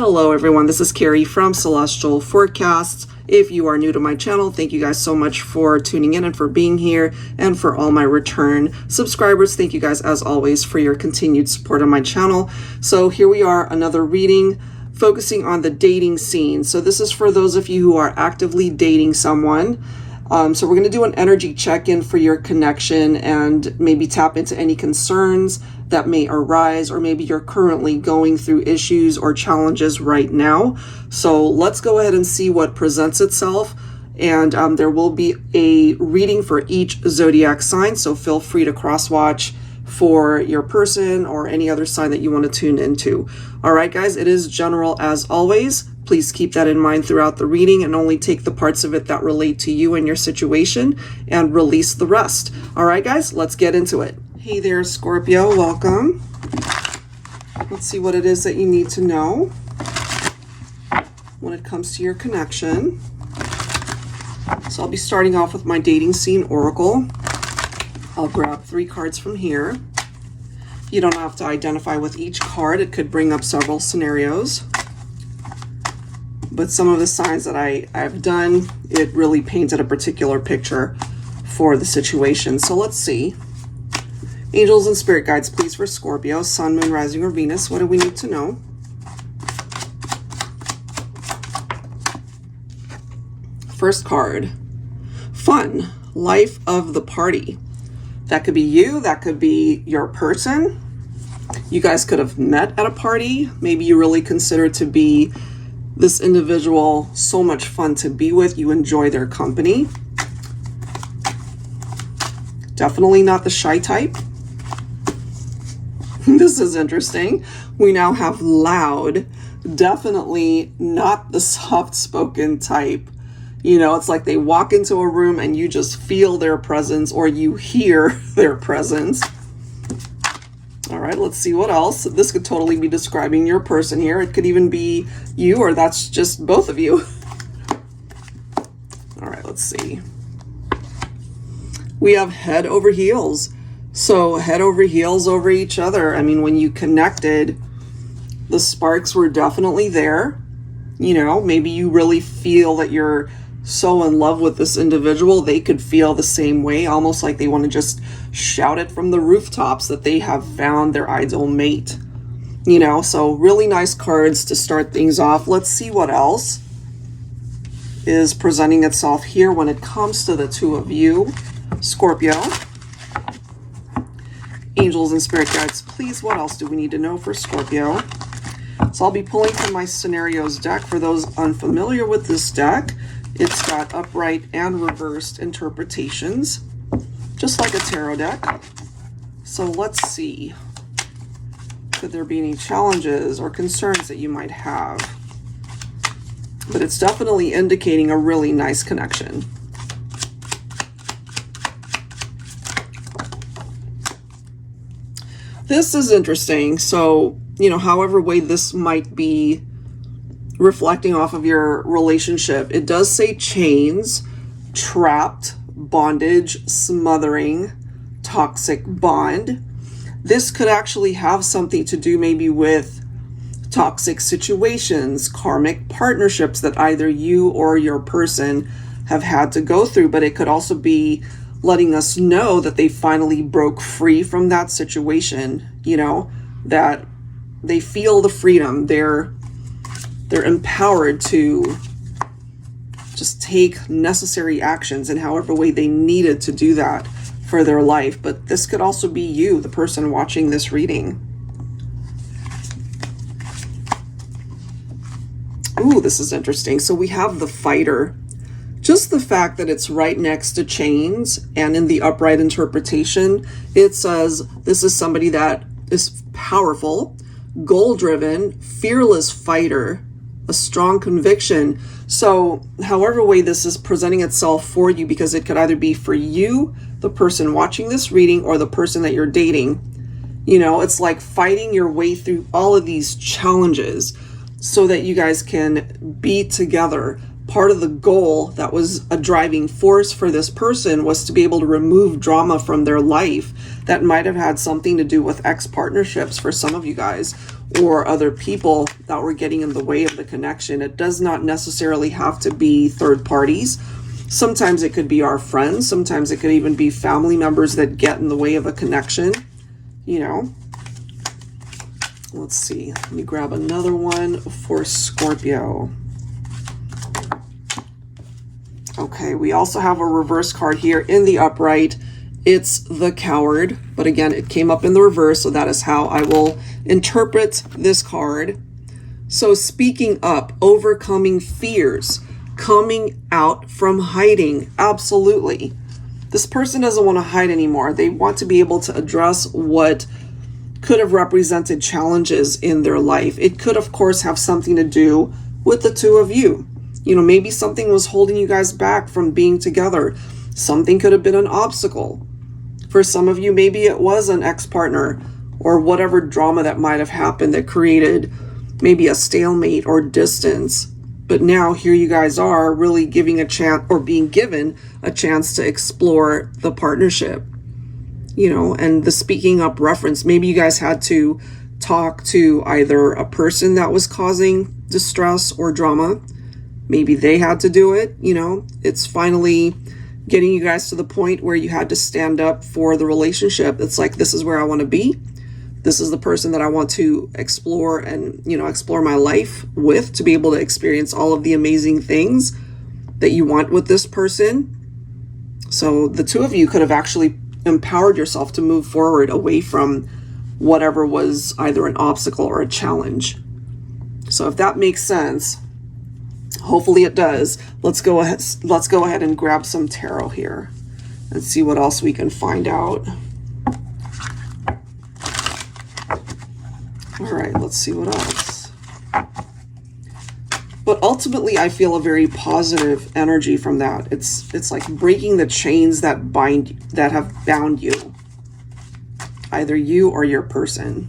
Hello everyone, this is Carrie from Celestial Forecasts. If you are new to my channel, thank you guys so much for tuning in and for being here, and for all my return subscribers, thank you guys as always for your continued support on my channel. So here we are, another reading focusing on the dating scene. So this is for those of you who are actively dating someone. So we're going to do an energy check-in for your connection and maybe tap into any concerns that may arise, or maybe you're currently going through issues or challenges right now. So let's go ahead and see what presents itself. And there will be a reading for each zodiac sign, so feel free to cross-watch for your person or any other sign that you want to tune into. All right, guys, it is general as always. Please keep that in mind throughout the reading and only take the parts of it that relate to you and your situation and release the rest. All right, guys, let's get into it. Hey there, Scorpio, welcome. Let's see what it is that you need to know when it comes to your connection. So I'll be starting off with my dating scene oracle. I'll grab 3 cards from here. You don't have to identify with each card. It could bring up several scenarios. But some of the signs that I've done, it really painted a particular picture for the situation. So let's see. Angels and spirit guides, please, for Scorpio, Sun, Moon, Rising, or Venus. What do we need to know? First card, fun, life of the party. That could be you, that could be your person. You guys could have met at a party. Maybe you really consider to be this individual so much fun to be with. You enjoy their company. Definitely not the shy type. This is interesting. We now have loud. Definitely not the soft-spoken type. You know, it's like they walk into a room and you just feel their presence, or you hear their presence. All right, let's see what else. This could totally be describing your person here. It could even be you, or that's just both of you. All right, let's see. We have head over heels. So head over heels over each other. I mean, when you connected, the sparks were definitely there. You know, maybe you really feel that you're so in love with this individual. They could feel the same way, almost like they want to just shout it from the rooftops that they have found their ideal mate. You know, so really nice cards to start things off. Let's see what else is presenting itself here when it comes to the two of you, Scorpio. Angels and spirit guides, please, what else do we need to know for Scorpio? So I'll be pulling from my scenarios deck. For those unfamiliar with this deck, it's got upright and reversed interpretations, just like a tarot deck. So let's see. Could there be any challenges or concerns that you might have? But it's definitely indicating a really nice connection. This is interesting. So, you know, however way this might be reflecting off of your relationship, it does say chains, trapped, bondage, smothering, toxic bond. This could actually have something to do maybe with toxic situations, karmic partnerships that either you or your person have had to go through, but it could also be letting us know that they finally broke free from that situation, you know, that they feel the freedom. They're empowered to just take necessary actions in however way they needed to do that for their life. But this could also be you, the person watching this reading. Ooh, this is interesting. So we have the fighter. Just the fact that it's right next to chains, and in the upright interpretation, it says this is somebody that is powerful, goal-driven, fearless fighter, a strong conviction. So however way this is presenting itself for you, because it could either be for you, the person watching this reading, or the person that you're dating. You know, it's like fighting your way through all of these challenges so that you guys can be together. part of the goal that was a driving force for this person was to be able to remove drama from their life that might have had something to do with ex-partnerships for some of you guys, or other people that were getting in the way of the connection. It does not necessarily have to be third parties. Sometimes it could be our friends. Sometimes it could even be family members that get in the way of a connection, you know. Let's see. Let me grab another one for Scorpio. Okay, we also have a reverse card here in the upright. It's the Coward, but again, it came up in the reverse, so that is how I will interpret this card. So speaking up, overcoming fears, coming out from hiding, absolutely. This person doesn't want to hide anymore. They want to be able to address what could have represented challenges in their life. It could, of course, have something to do with the two of you. You know, maybe something was holding you guys back from being together. Something could have been an obstacle. For some of you, maybe it was an ex-partner or whatever drama that might have happened that created maybe a stalemate or distance. But now here you guys are really giving a chance, or being given a chance, to explore the partnership. You know, and the speaking up reference, maybe you guys had to talk to either a person that was causing distress or drama. Maybe they had to do it, you know. It's finally getting you guys to the point where you had to stand up for the relationship. It's like, this is where I want to be. This is the person that I want to explore and, you know, explore my life with, to be able to experience all of the amazing things that you want with this person. So the two of you could have actually empowered yourself to move forward away from whatever was either an obstacle or a challenge. So if that makes sense, hopefully it does. Let's go ahead and grab some tarot here and see what else we can find out. All right, let's see what else. But ultimately, I feel a very positive energy from that. It's like breaking the chains that have bound you, either you or your person.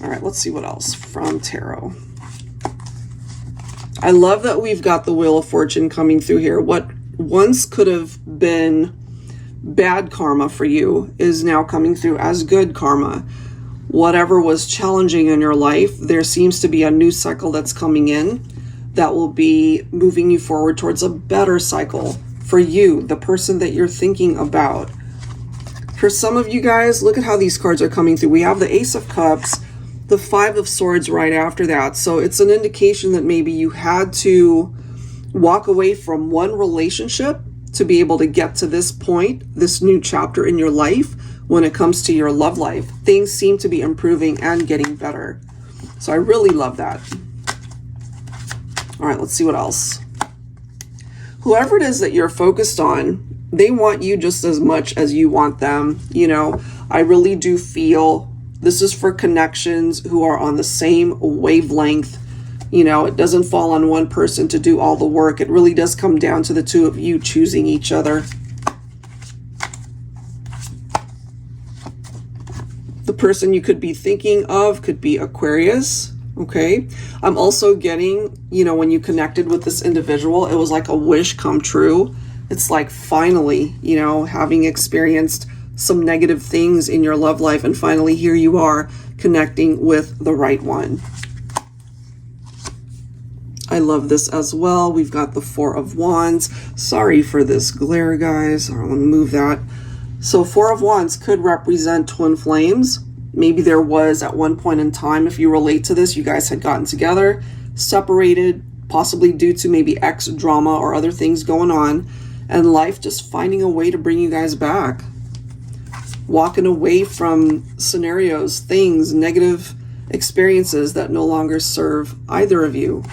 All right, let's see what else from tarot. I love that we've got the Wheel of Fortune coming through here. What once could have been bad karma for you is now coming through as good karma. Whatever was challenging in your life, there seems to be a new cycle that's coming in that will be moving you forward towards a better cycle for you, the person that you're thinking about. For some of you guys, look at how these cards are coming through. We have the Ace of Cups, the Five of Swords right after that. So it's an indication that maybe you had to walk away from one relationship to be able to get to this point, this new chapter in your life. When it comes to your love life, things seem to be improving and getting better. So I really love that. All right, let's see what else. Whoever it is that you're focused on, they want you just as much as you want them. You know, I really do feel this is for connections who are on the same wavelength. You know, it doesn't fall on one person to do all the work. It really does come down to the two of you choosing each other. The person you could be thinking of could be Aquarius, okay? I'm also getting, you know, when you connected with this individual, it was like a wish come true. It's like finally, you know, having experienced some negative things in your love life, and finally here you are connecting with the right one. I love this as well. We've got the Four of Wands. Sorry for this glare, guys. I want to move that. So Four of Wands could represent twin flames. Maybe there was at one point in time, if you relate to this, you guys had gotten together, separated, possibly due to maybe ex drama or other things going on, and life just finding a way to bring you guys back. Walking away from scenarios, things, negative experiences that no longer serve either of you.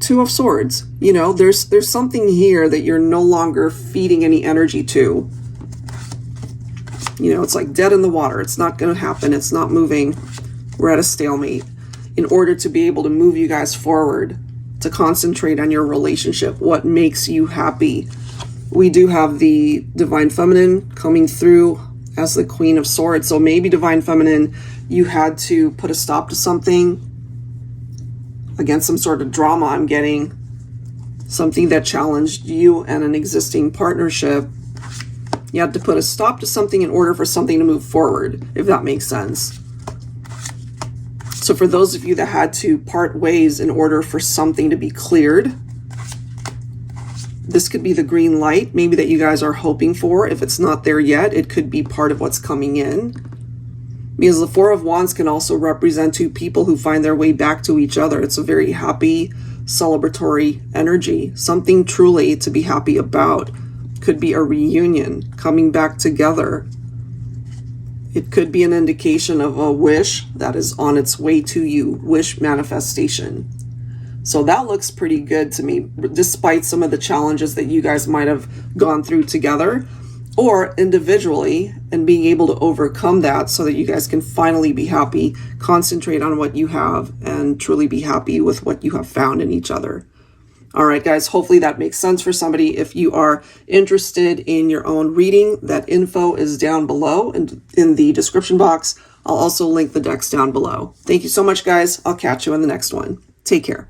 Two of Swords. You know, there's something here that you're no longer feeding any energy to. You know, it's like dead in the water. It's not going to happen. It's not moving. We're at a stalemate. In order to be able to move you guys forward, to concentrate on your relationship, what makes you happy. We do have the Divine Feminine coming through as the Queen of Swords. So maybe Divine Feminine, you had to put a stop to something. Again, some sort of drama I'm getting. Something that challenged you and an existing partnership. You had to put a stop to something in order for something to move forward, if that makes sense. So for those of you that had to part ways in order for something to be cleared, this could be the green light, maybe that you guys are hoping for. If it's not there yet, it could be part of what's coming in. Because the Four of Wands can also represent two people who find their way back to each other. It's a very happy, celebratory energy. Something truly to be happy about. Could be a reunion, coming back together. It could be an indication of a wish that is on its way to you. Wish manifestation. So that looks pretty good to me, despite some of the challenges that you guys might have gone through together or individually, and being able to overcome that so that you guys can finally be happy, concentrate on what you have, and truly be happy with what you have found in each other. All right, guys, hopefully that makes sense for somebody. If you are interested in your own reading, that info is down below and in the description box. I'll also link the decks down below. Thank you so much, guys. I'll catch you in the next one. Take care.